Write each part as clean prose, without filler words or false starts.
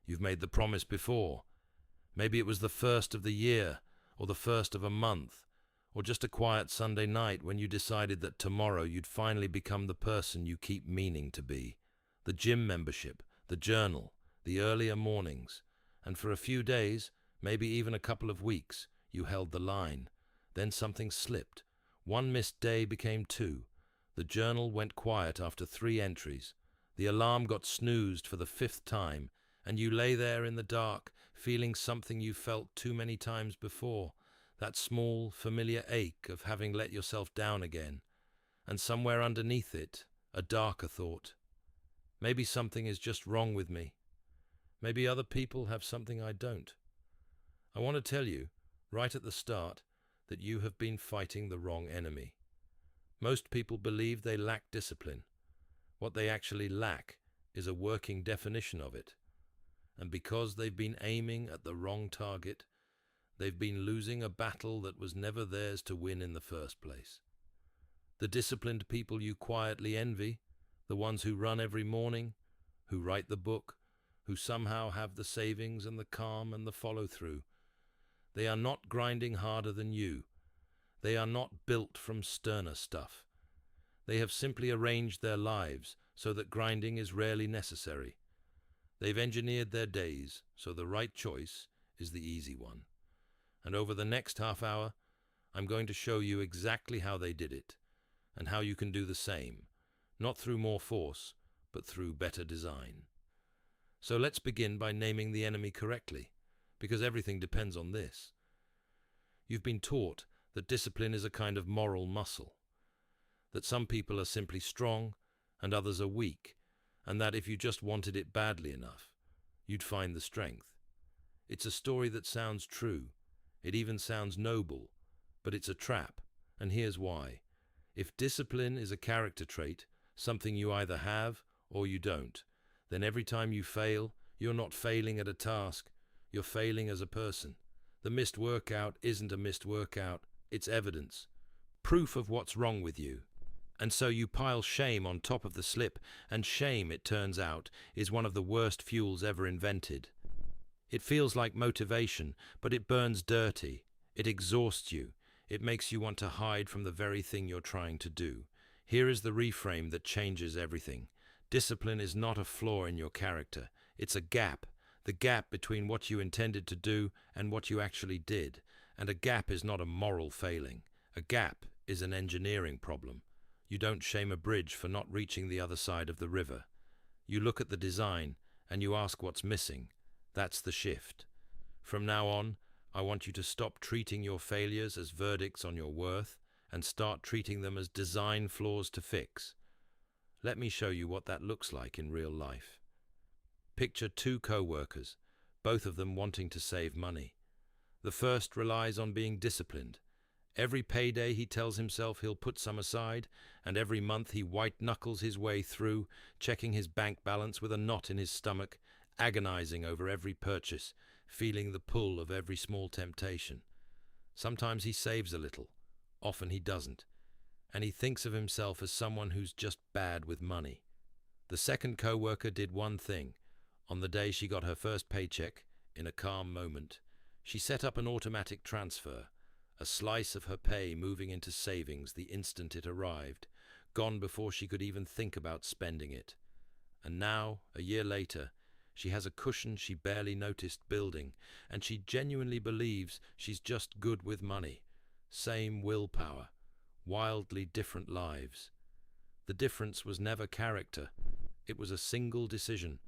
You've made the promise before. Maybe it was the first of the year, or the first of a month, or just a quiet Sunday night when you decided that tomorrow you'd finally become the person you keep meaning to be. The gym membership, the journal, the earlier mornings, and for a few days, maybe even a couple of weeks, you held the line. Then something slipped. One missed day became two. The journal went quiet after 3 entries. The alarm got snoozed for the 5th time, and you lay there in the dark, feeling something you felt too many times before, that small, familiar ache of having let yourself down again. And somewhere underneath it, a darker thought. Maybe something is just wrong with me. Maybe other people have something I don't. I want to tell you, right at the start, that you have been fighting the wrong enemy. Most people believe they lack discipline. What they actually lack is a working definition of it. And because they've been aiming at the wrong target, they've been losing a battle that was never theirs to win in the first place. The disciplined people you quietly envy, the ones who run every morning, who write the book, who somehow have the savings and the calm and the follow-through, they are not grinding harder than you. They are not built from sterner stuff. They have simply arranged their lives so that grinding is rarely necessary. They've engineered their days so the right choice is the easy one. And over the next half hour, I'm going to show you exactly how they did it, and how you can do the same, not through more force, but through better design. So let's begin by naming the enemy correctly, because everything depends on this. You've been taught that discipline is a kind of moral muscle, that some people are simply strong and others are weak, and that if you just wanted it badly enough, you'd find the strength. It's a story that sounds true. It even sounds noble, but it's a trap, and here's why. If discipline is a character trait, something you either have or you don't, then every time you fail, you're not failing at a task, you're failing as a person. The missed workout isn't a missed workout, it's evidence, proof of what's wrong with you. And so you pile shame on top of the slip, and shame, it turns out, is one of the worst fuels ever invented. It feels like motivation, but it burns dirty. It exhausts you. It makes you want to hide from the very thing you're trying to do. Here is the reframe that changes everything. Discipline is not a flaw in your character. It's a gap. The gap between what you intended to do and what you actually did. And a gap is not a moral failing. A gap is an engineering problem. You don't shame a bridge for not reaching the other side of the river. You look at the design and you ask what's missing. That's the shift. From now on, I want you to stop treating your failures as verdicts on your worth and start treating them as design flaws to fix. Let me show you what that looks like in real life. Picture 2 co-workers, both of them wanting to save money. The first relies on being disciplined. Every payday he tells himself he'll put some aside, and every month he white-knuckles his way through, checking his bank balance with a knot in his stomach, agonizing over every purchase, feeling the pull of every small temptation. Sometimes he saves a little, often he doesn't, and he thinks of himself as someone who's just bad with money. The second co-worker did one thing. On the day she got her first paycheck, in a calm moment, she set up an automatic transfer, a slice of her pay moving into savings the instant it arrived, gone before she could even think about spending it. And now, a year later, she has a cushion she barely noticed building, and she genuinely believes she's just good with money. Same willpower, wildly different lives. The difference was never character. It was a single decision,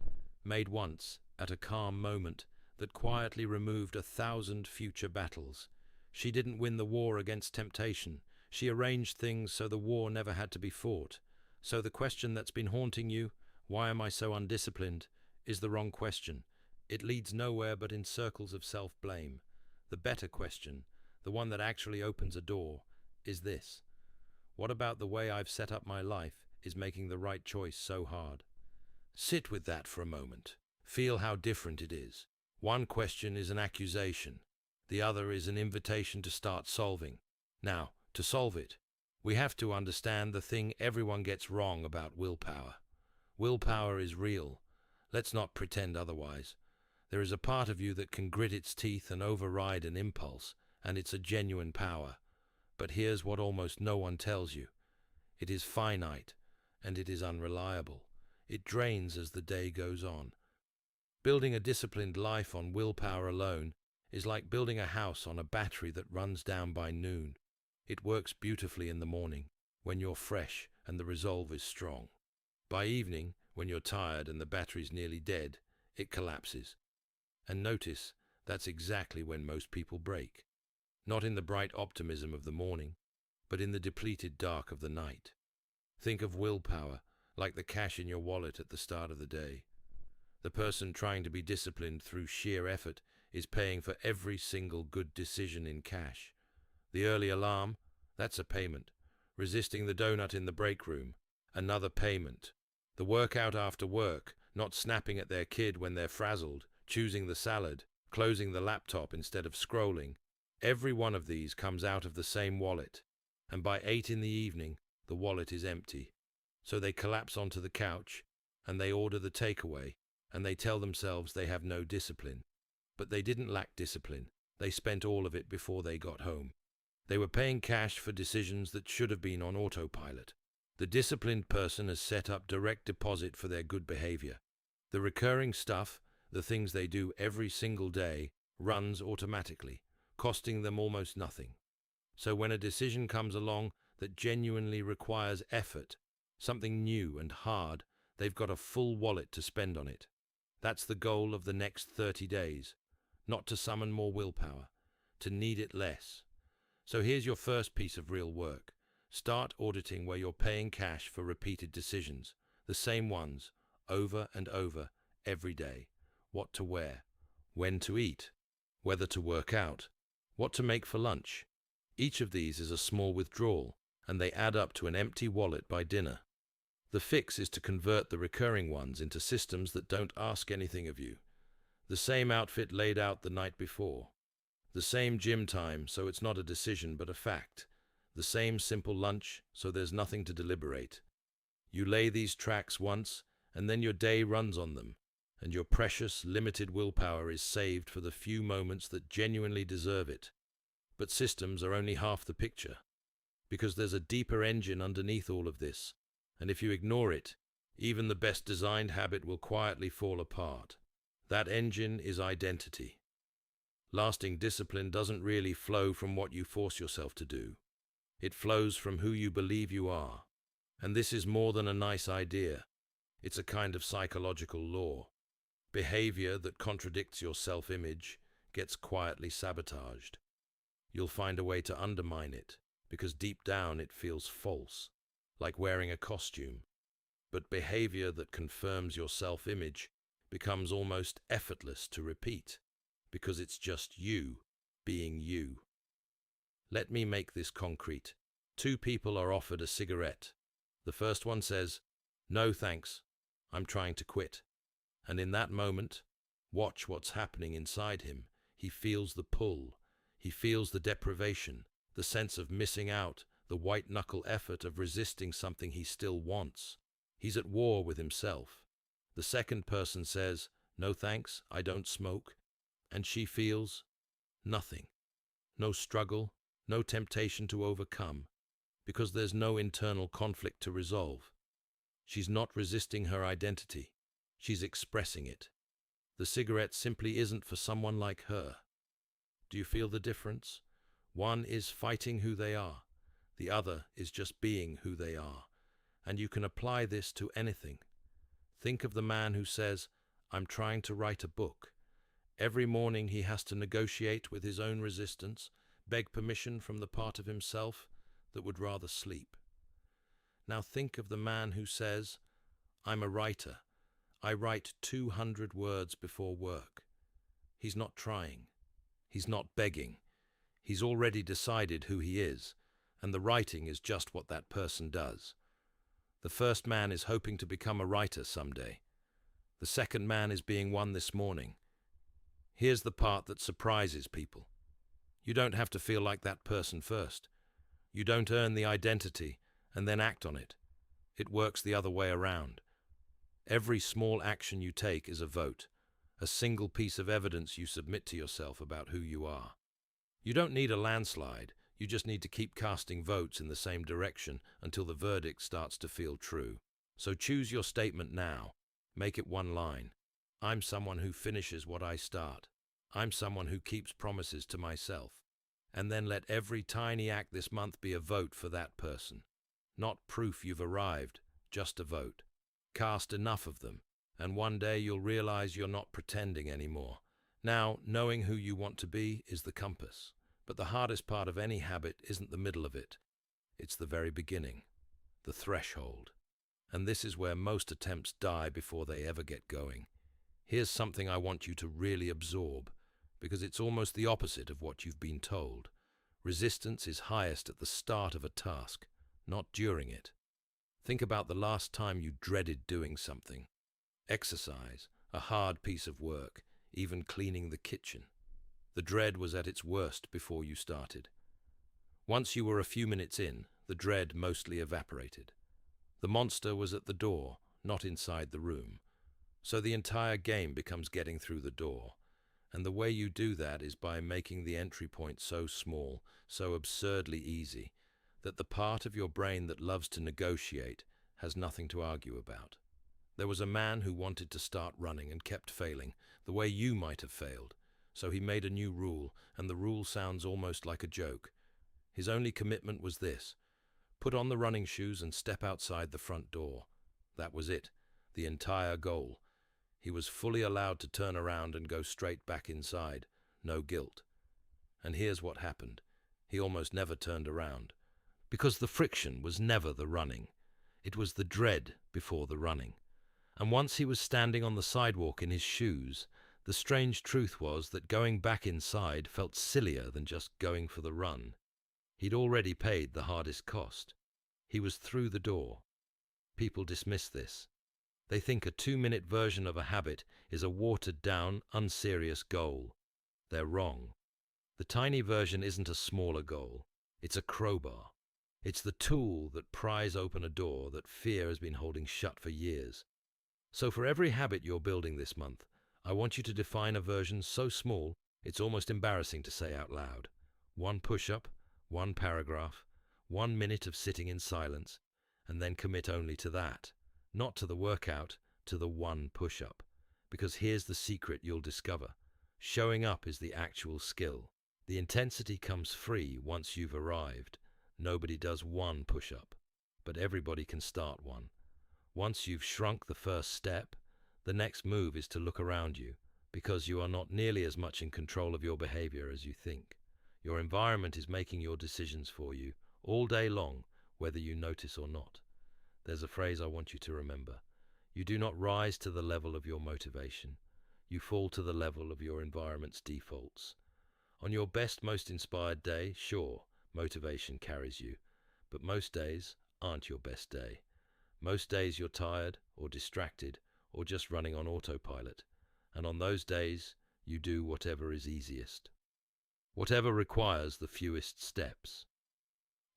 made once, at a calm moment, that quietly removed 1,000 future battles. She didn't win the war against temptation. She arranged things so the war never had to be fought. So the question that's been haunting you, why am I so undisciplined, is the wrong question. It leads nowhere but in circles of self-blame. The better question, the one that actually opens a door, is this. What about the way I've set up my life is making the right choice so hard? Sit with that for a moment. Feel how different it is. One question is an accusation. The other is an invitation to start solving. Now, to solve it, we have to understand the thing everyone gets wrong about willpower. Willpower is real. Let's not pretend otherwise. There is a part of you that can grit its teeth and override an impulse, and it's a genuine power. But here's what almost no one tells you. It is finite, and it is unreliable. It drains as the day goes on. Building a disciplined life on willpower alone is like building a house on a battery that runs down by noon. It works beautifully in the morning, when you're fresh and the resolve is strong. By evening, when you're tired and the battery's nearly dead, it collapses. And notice, that's exactly when most people break. Not in the bright optimism of the morning, but in the depleted dark of the night. Think of willpower like the cash in your wallet at the start of the day. The person trying to be disciplined through sheer effort is paying for every single good decision in cash. The early alarm, that's a payment. Resisting the donut in the break room, another payment. The workout after work, not snapping at their kid when they're frazzled, choosing the salad, closing the laptop instead of scrolling. Every one of these comes out of the same wallet, and by 8 in the evening, the wallet is empty. So they collapse onto the couch, and they order the takeaway, and they tell themselves they have no discipline. But they didn't lack discipline. They spent all of it before they got home. They were paying cash for decisions that should have been on autopilot. The disciplined person has set up direct deposit for their good behavior. The recurring stuff, the things they do every single day, runs automatically, costing them almost nothing. So when a decision comes along that genuinely requires effort, something new and hard, they've got a full wallet to spend on it. That's the goal of the next 30 days. Not to summon more willpower, to need it less. So here's your first piece of real work. Start auditing where you're paying cash for repeated decisions, the same ones, over and over, every day. What to wear, when to eat, whether to work out, what to make for lunch. Each of these is a small withdrawal, and they add up to an empty wallet by dinner. The fix is to convert the recurring ones into systems that don't ask anything of you. The same outfit laid out the night before. The same gym time, so it's not a decision but a fact. The same simple lunch, so there's nothing to deliberate. You lay these tracks once, and then your day runs on them, and your precious, limited willpower is saved for the few moments that genuinely deserve it. But systems are only half the picture, because there's a deeper engine underneath all of this, and if you ignore it, even the best designed habit will quietly fall apart. That engine is identity. Lasting discipline doesn't really flow from what you force yourself to do. It flows from who you believe you are. And this is more than a nice idea. It's a kind of psychological law. Behavior that contradicts your self-image gets quietly sabotaged. You'll find a way to undermine it, because deep down it feels false, like wearing a costume. But behavior that confirms your self-image becomes almost effortless to repeat, because it's just you being you. Let me make this concrete. 2 people are offered a cigarette. The first one says, "No thanks, I'm trying to quit." And in that moment, watch what's happening inside him. He feels the pull. He feels the deprivation, the sense of missing out, the white-knuckle effort of resisting something he still wants. He's at war with himself. The second person says, "No thanks, I don't smoke." And she feels nothing. No struggle, no temptation to overcome, because there's no internal conflict to resolve. She's not resisting her identity. She's expressing it. The cigarette simply isn't for someone like her. Do you feel the difference? One is fighting who they are. The other is just being who they are. And you can apply this to anything. Think of the man who says, "I'm trying to write a book." Every morning he has to negotiate with his own resistance, beg permission from the part of himself that would rather sleep. Now think of the man who says, "I'm a writer. I write 200 words before work." He's not trying. He's not begging. He's already decided who he is, and the writing is just what that person does. The first man is hoping to become a writer someday. The second man is being one this morning. Here's the part that surprises people. You don't have to feel like that person first. You don't earn the identity and then act on it. It works the other way around. Every small action you take is a vote a single piece of evidence you submit to yourself about who you are. You don't need a landslide, you just need to keep casting votes in the same direction until the verdict starts to feel true. So choose your statement now. Make it one line. I'm someone who finishes what I start. I'm someone who keeps promises to myself. And then let every tiny act this month be a vote for that person. Not proof you've arrived, just a vote. Cast enough of them, and one day you'll realize you're not pretending anymore. Now, knowing who you want to be is the compass. But the hardest part of any habit isn't the middle of it. It's the very beginning, the threshold. And this is where most attempts die before they ever get going. Here's something I want you to really absorb, because it's almost the opposite of what you've been told. Resistance is highest at the start of a task, not during it. Think about the last time you dreaded doing something. Exercise, a hard piece of work, even cleaning the kitchen. The dread was at its worst before you started. Once you were a few minutes in, the dread mostly evaporated. The monster was at the door, not inside the room. So the entire game becomes getting through the door. And the way you do that is by making the entry point so small, so absurdly easy, that the part of your brain that loves to negotiate has nothing to argue about. There was a man who wanted to start running and kept failing, the way you might have failed. So he made a new rule, and the rule sounds almost like a joke. His only commitment was this: put on the running shoes and step outside the front door. That was it, the entire goal. He was fully allowed to turn around and go straight back inside, no guilt. And here's what happened. He almost never turned around. Because the friction was never the running. It was the dread before the running. And once he was standing on the sidewalk in his shoes, the strange truth was that going back inside felt sillier than just going for the run. He'd already paid the hardest cost. He was through the door. People dismiss this. They think a 2-minute version of a habit is a watered-down, unserious goal. They're wrong. The tiny version isn't a smaller goal. It's a crowbar. It's the tool that pries open a door that fear has been holding shut for years. So for every habit you're building this month, I want you to define a version so small it's almost embarrassing to say out loud. 1 push-up, 1 paragraph, 1 minute of sitting in silence, and then commit only to that. Not to the workout, to the 1 push-up. Because here's the secret you'll discover. Showing up is the actual skill. The intensity comes free once you've arrived. Nobody does 1 push-up, but everybody can start one. Once you've shrunk the first step, the next move is to look around you, because you are not nearly as much in control of your behavior as you think. Your environment is making your decisions for you all day long, whether you notice or not. There's a phrase I want you to remember. You do not rise to the level of your motivation. You fall to the level of your environment's defaults. On your best, most inspired day, sure, motivation carries you, but most days aren't your best day. Most days you're tired or distracted or just running on autopilot, and on those days you do whatever is easiest. Whatever requires the fewest steps.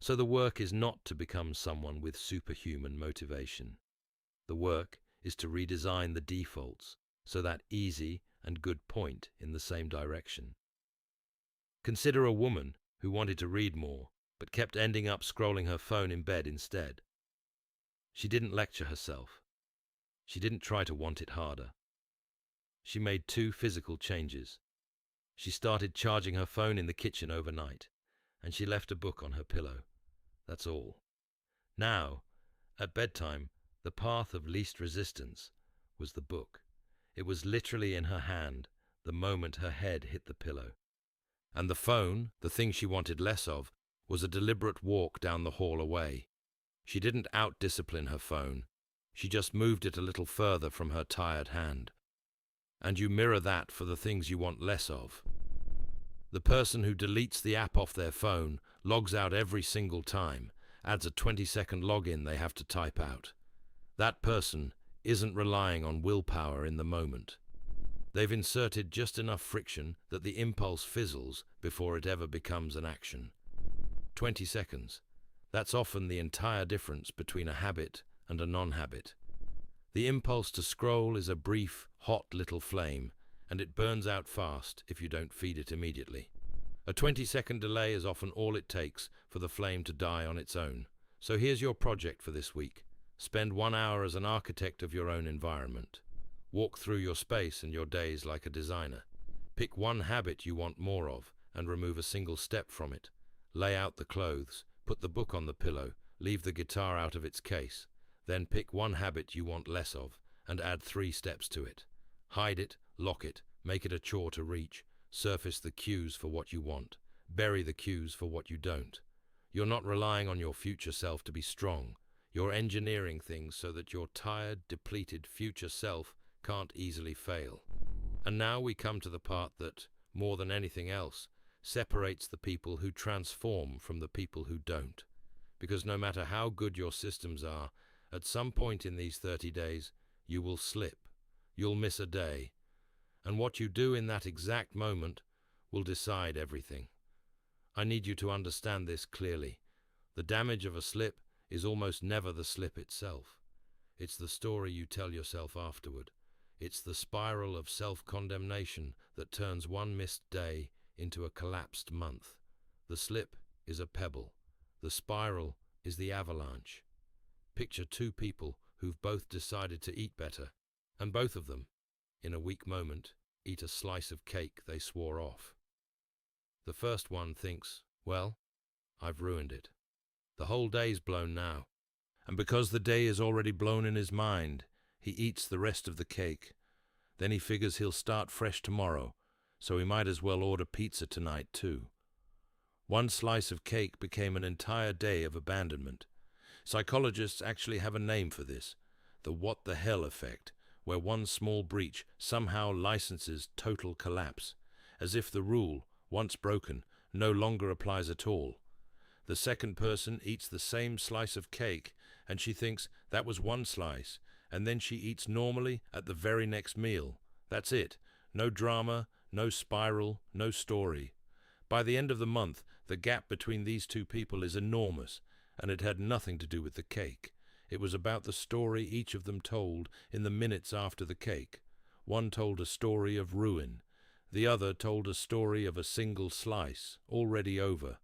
So the work is not to become someone with superhuman motivation. The work is to redesign the defaults so that easy and good point in the same direction. Consider a woman who wanted to read more, but kept ending up scrolling her phone in bed instead. She didn't lecture herself. She didn't try to want it harder. She made 2 physical changes. She started charging her phone in the kitchen overnight, and she left a book on her pillow. That's all. Now, at bedtime, the path of least resistance was the book. It was literally in her hand the moment her head hit the pillow. And the phone, the thing she wanted less of, was a deliberate walk down the hall away. She didn't out-discipline her phone. She just moved it a little further from her tired hand. And you mirror that for the things you want less of. The person who deletes the app off their phone, logs out every single time, adds a 20-second login they have to type out. That person isn't relying on willpower in the moment. They've inserted just enough friction that the impulse fizzles before it ever becomes an action. 20 seconds. That's often the entire difference between a habit and a non-habit. The impulse to scroll is a brief, hot little flame, and it burns out fast if you don't feed it immediately. A 20-second delay is often all it takes for the flame to die on its own. So here's your project for this week. Spend 1 hour as an architect of your own environment. Walk through your space and your days like a designer. Pick one habit you want more of and remove a single step from it. Lay out the clothes, put the book on the pillow, leave the guitar out of its case. Then pick one habit you want less of and add 3 steps to it. Hide it, lock it, make it a chore to reach. Surface the cues for what you want. Bury the cues for what you don't. You're not relying on your future self to be strong. You're engineering things so that your tired, depleted future self can't easily fail. And now we come to the part that, more than anything else, separates the people who transform from the people who don't. Because no matter how good your systems are, at some point in these 30 days, you will slip. You'll miss a day. And what you do in that exact moment will decide everything. I need you to understand this clearly. The damage of a slip is almost never the slip itself. It's the story you tell yourself afterward. It's the spiral of self-condemnation that turns one missed day into a collapsed month. The slip is a pebble. The spiral is the avalanche. Picture 2 people who've both decided to eat better, and both of them, in a weak moment, eat a slice of cake they swore off. The first one thinks, well, I've ruined it. The whole day's blown now. And because the day is already blown in his mind, he eats the rest of the cake. Then he figures he'll start fresh tomorrow, so he might as well order pizza tonight too. One slice of cake became an entire day of abandonment. Psychologists actually have a name for this, the what the hell effect, where one small breach somehow licenses total collapse, as if the rule, once broken, no longer applies at all. The second person eats the same slice of cake, and she thinks that was one slice, and then she eats normally at the very next meal. That's it. No drama, no spiral, no story. By the end of the month, the gap between these 2 people is enormous, and it had nothing to do with the cake. It was about the story each of them told in the minutes after the cake. One told a story of ruin. The other told a story of a single slice, already over.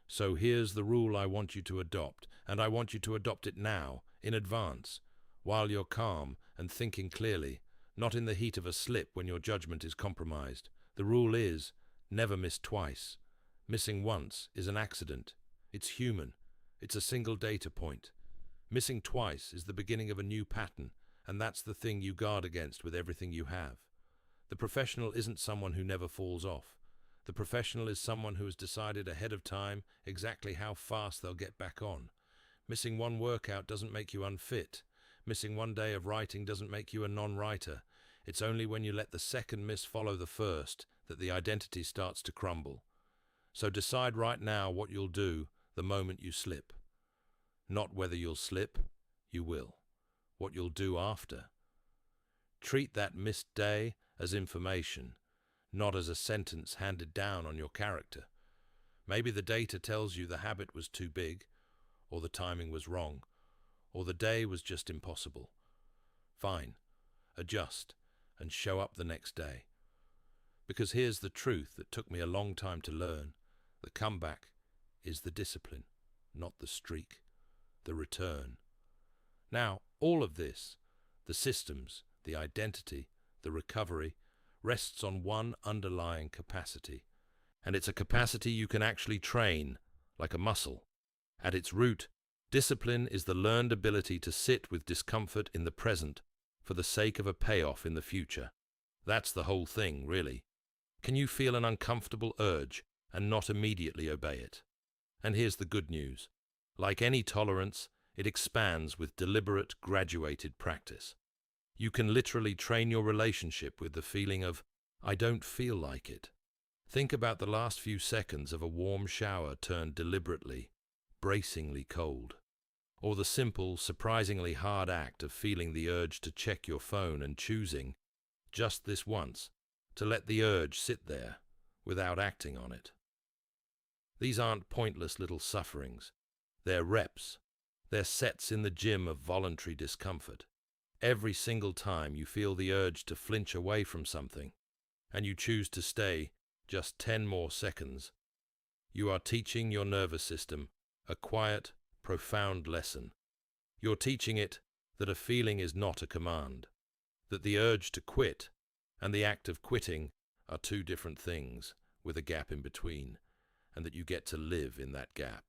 So here's the rule I want you to adopt, and I want you to adopt it now, in advance, while you're calm and thinking clearly, not in the heat of a slip when your judgment is compromised. The rule is, never miss twice. Missing once is an accident. It's human. It's a single data point. Missing twice is the beginning of a new pattern, and that's the thing you guard against with everything you have. The professional isn't someone who never falls off. The professional is someone who has decided ahead of time exactly how fast they'll get back on. Missing one workout doesn't make you unfit. Missing one day of writing doesn't make you a non-writer. It's only when you let the second miss follow the first that the identity starts to crumble. So decide right now what you'll do the moment you slip. Not whether you'll slip, you will. What you'll do after. Treat that missed day as information, not as a sentence handed down on your character. Maybe the data tells you the habit was too big, or the timing was wrong, or the day was just impossible. Fine. Adjust and show up the next day. Because here's the truth that took me a long time to learn. The comeback is the discipline, not the streak, the return. Now, all of this, the systems, the identity, the recovery, rests on one underlying capacity. And it's a capacity you can actually train, like a muscle. At its root, discipline is the learned ability to sit with discomfort in the present for the sake of a payoff in the future. That's the whole thing, really. Can you feel an uncomfortable urge and not immediately obey it? And here's the good news. Like any tolerance, it expands with deliberate, graduated practice. You can literally train your relationship with the feeling of, I don't feel like it. Think about the last few seconds of a warm shower turned deliberately, bracingly cold. Or the simple, surprisingly hard act of feeling the urge to check your phone and choosing, just this once, to let the urge sit there without acting on it. These aren't pointless little sufferings. They're reps. They're sets in the gym of voluntary discomfort. Every single time you feel the urge to flinch away from something, and you choose to stay just 10 more seconds, you are teaching your nervous system a quiet, profound lesson. You're teaching it that a feeling is not a command, that the urge to quit and the act of quitting are two different things with a gap in between, and that you get to live in that gap.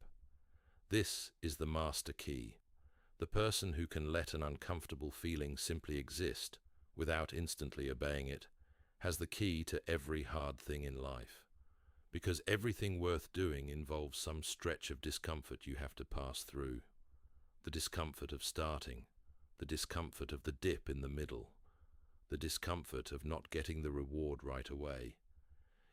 This is the master key. The person who can let an uncomfortable feeling simply exist without instantly obeying it has the key to every hard thing in life. Because everything worth doing involves some stretch of discomfort you have to pass through. The discomfort of starting, the discomfort of the dip in the middle, the discomfort of not getting the reward right away.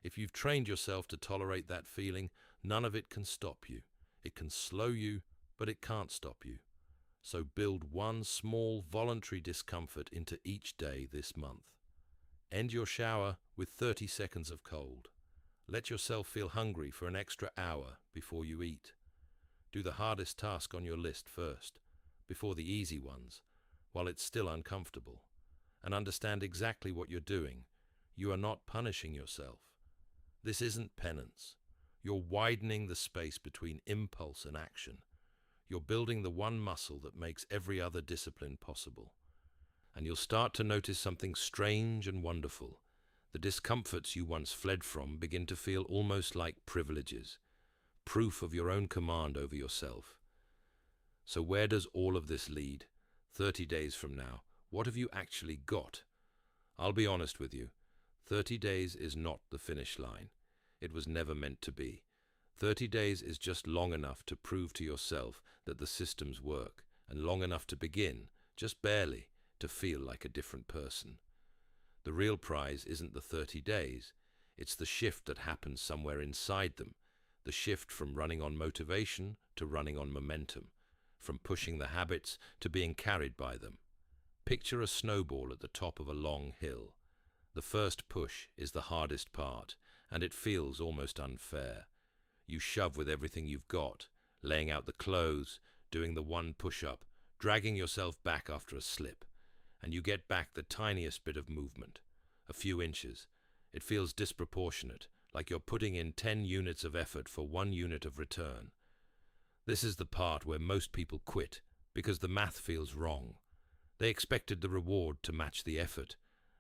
If you've trained yourself to tolerate that feeling, none of it can stop you. It can slow you, but it can't stop you. So build one small voluntary discomfort into each day this month. End your shower with 30 seconds of cold. Let yourself feel hungry for an extra hour before you eat. Do the hardest task on your list first, before the easy ones, while it's still uncomfortable. And understand exactly what you're doing. You are not punishing yourself. This isn't penance. You're widening the space between impulse and action. You're building the one muscle that makes every other discipline possible. And you'll start to notice something strange and wonderful. The discomforts you once fled from begin to feel almost like privileges, proof of your own command over yourself. So where does all of this lead? 30 days from now, what have you actually got? I'll be honest with you. 30 days is not the finish line. It was never meant to be. 30 days is just long enough to prove to yourself that the systems work, and long enough to begin, just barely, to feel like a different person. The real prize isn't the 30 days. It's the shift that happens somewhere inside them. The shift from running on motivation to running on momentum. From pushing the habits to being carried by them. Picture a snowball at the top of a long hill. The first push is the hardest part, and it feels almost unfair. You shove with everything you've got, laying out the clothes, doing the one push-up, dragging yourself back after a slip. And you get back the tiniest bit of movement, a few inches. It feels disproportionate, like you're putting in 10 units of effort for 1 unit of return. This is the part where most people quit, because the math feels wrong. They expected the reward to match the effort,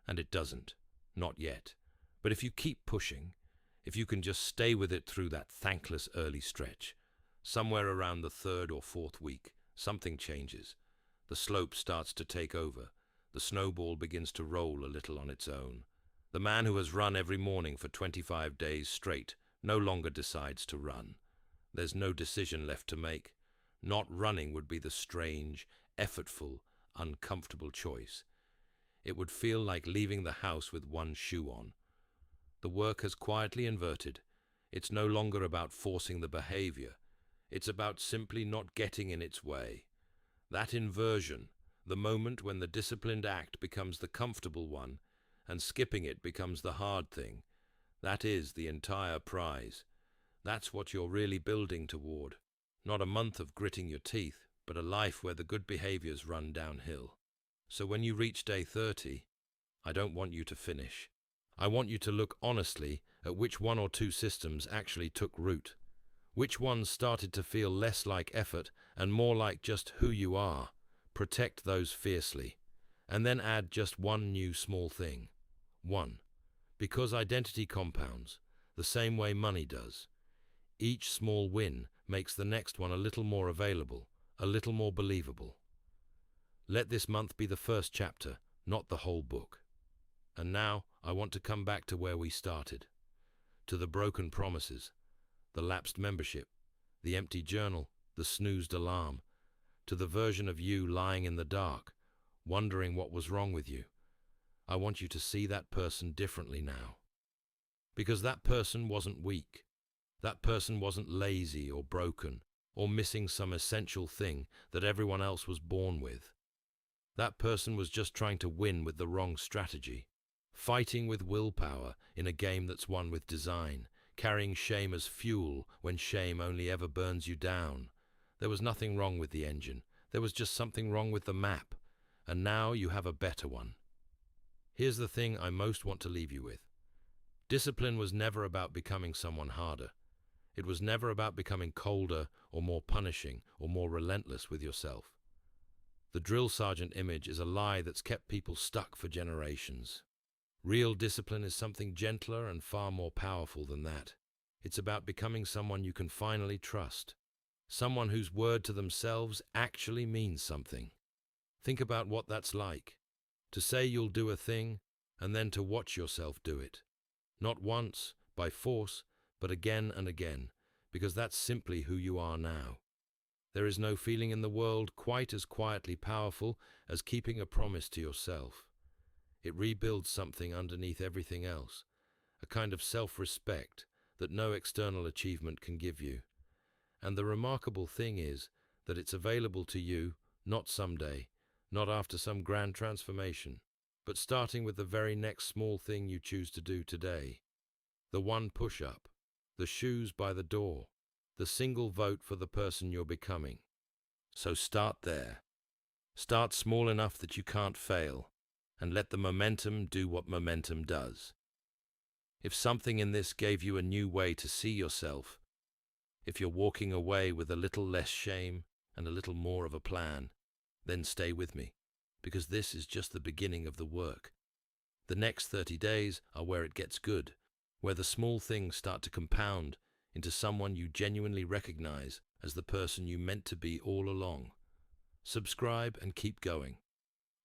and it doesn't. Not yet. But if you keep pushing, if you can just stay with it through that thankless early stretch, somewhere around the 3rd or 4th week, something changes. The slope starts to take over. The snowball begins to roll a little on its own. The man who has run every morning for 25 days straight no longer decides to run. There's no decision left to make. Not running would be the strange, effortful, uncomfortable choice. It would feel like leaving the house with one shoe on. The work has quietly inverted. It's no longer about forcing the behavior. It's about simply not getting in its way. That inversion, the moment when the disciplined act becomes the comfortable one and skipping it becomes the hard thing, that is the entire prize. That's what you're really building toward. Not a month of gritting your teeth, but a life where the good behaviors run downhill. So when you reach day 30, I don't want you to finish. I want you to look honestly at which 1 or 2 systems actually took root. Which ones started to feel less like effort and more like just who you are. Protect those fiercely. And then add just one new small thing. 1. Because identity compounds, the same way money does. Each small win makes the next one a little more available, a little more believable. Let this month be the first chapter, not the whole book. And now I want to come back to where we started. To the broken promises, the lapsed membership, the empty journal, the snoozed alarm, to the version of you lying in the dark, wondering what was wrong with you. I want you to see that person differently now. Because that person wasn't weak. That person wasn't lazy or broken or missing some essential thing that everyone else was born with. That person was just trying to win with the wrong strategy, fighting with willpower in a game that's won with design, carrying shame as fuel when shame only ever burns you down. There was nothing wrong with the engine. There was just something wrong with the map. And now you have a better one. Here's the thing I most want to leave you with. Discipline was never about becoming someone harder. It was never about becoming colder or more punishing or more relentless with yourself. The drill sergeant image is a lie that's kept people stuck for generations. Real discipline is something gentler and far more powerful than that. It's about becoming someone you can finally trust. Someone whose word to themselves actually means something. Think about what that's like. To say you'll do a thing, and then to watch yourself do it. Not once, by force, but again and again, because that's simply who you are now. There is no feeling in the world quite as quietly powerful as keeping a promise to yourself. It rebuilds something underneath everything else, a kind of self-respect that no external achievement can give you. And the remarkable thing is that it's available to you, not someday, not after some grand transformation, but starting with the very next small thing you choose to do today. The one push-up, the shoes by the door, the single vote for the person you're becoming. So start there. Start small enough that you can't fail, and let the momentum do what momentum does. If something in this gave you a new way to see yourself, if you're walking away with a little less shame and a little more of a plan, then stay with me, because this is just the beginning of the work. The next 30 days are where it gets good, where the small things start to compound into someone you genuinely recognize as the person you meant to be all along. Subscribe and keep going.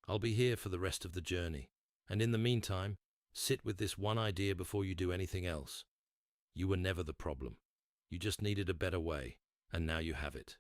I'll be here for the rest of the journey, and in the meantime, sit with this one idea before you do anything else. You were never the problem. You just needed a better way, and now you have it.